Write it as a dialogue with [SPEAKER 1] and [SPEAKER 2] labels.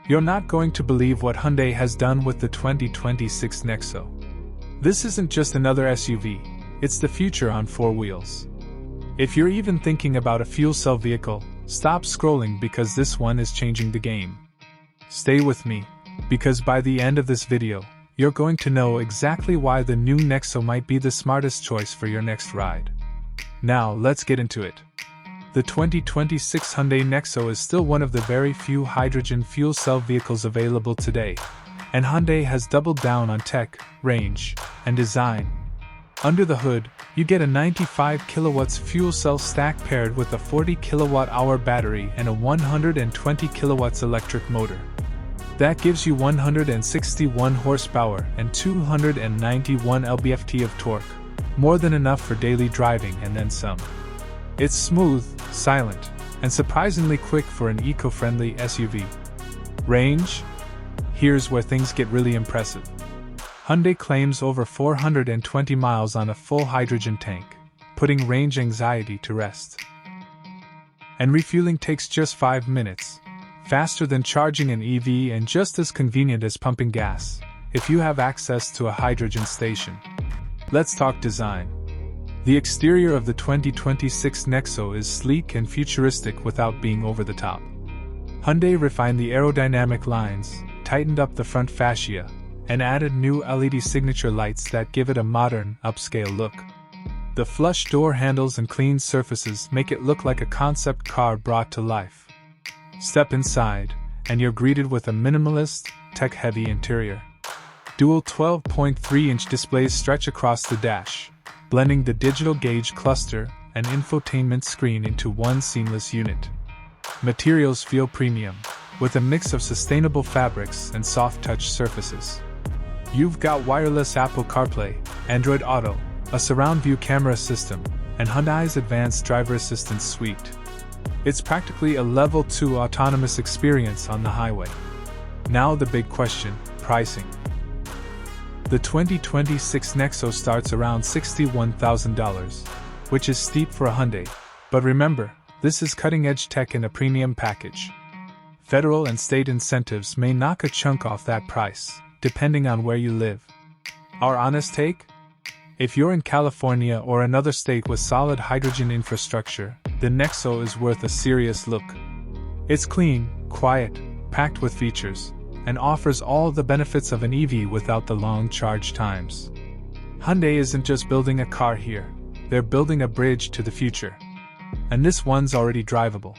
[SPEAKER 1] You're not going to believe what Hyundai has done with the 2026 Nexo. This isn't just another SUV, it's the future on four wheels. If you're even thinking about a fuel cell vehicle, stop scrolling because this one is changing the game. Stay with me, because by the end of this video, you're going to know exactly why the new Nexo might be the smartest choice for your next ride. Now, let's get into it. The 2026 Hyundai Nexo is still one of the very few hydrogen fuel cell vehicles available today, and Hyundai has doubled down on tech, range, and design. Under the hood, you get a 95 kilowatts fuel cell stack paired with a 40 kilowatt-hour battery and a 120 kilowatts electric motor. That gives you 161 horsepower and 291 lb-ft of torque, more than enough for daily driving and then some. It's smooth, silent, and surprisingly quick for an eco-friendly SUV. Range? Here's where things get really impressive. Hyundai claims over 420 miles on a full hydrogen tank, putting range anxiety to rest. And refueling takes just 5 minutes, faster than charging an EV and just as convenient as pumping gas, if you have access to a hydrogen station. Let's talk design. The exterior of the 2026 Nexo is sleek and futuristic without being over the top. Hyundai refined the aerodynamic lines, tightened up the front fascia, and added new LED signature lights that give it a modern, upscale look. The flush door handles and clean surfaces make it look like a concept car brought to life. Step inside, and you're greeted with a minimalist, tech-heavy interior. Dual 12.3-inch displays stretch across the dash, blending the digital gauge cluster and infotainment screen into one seamless unit. Materials feel premium, with a mix of sustainable fabrics and soft-touch surfaces. You've got wireless Apple CarPlay, Android Auto, a surround view camera system, and Hyundai's advanced driver assistance suite. It's practically a level 2 autonomous experience on the highway. Now the big question, pricing. The 2026 Nexo starts around $61,000, which is steep for a Hyundai, but remember, this is cutting-edge tech in a premium package. Federal and state incentives may knock a chunk off that price, depending on where you live. Our honest take? If you're in California or another state with solid hydrogen infrastructure, the Nexo is worth a serious look. It's clean, quiet, packed with features, and offers all the benefits of an EV without the long charge times. Hyundai isn't just building a car here, they're building a bridge to the future. And this one's already drivable.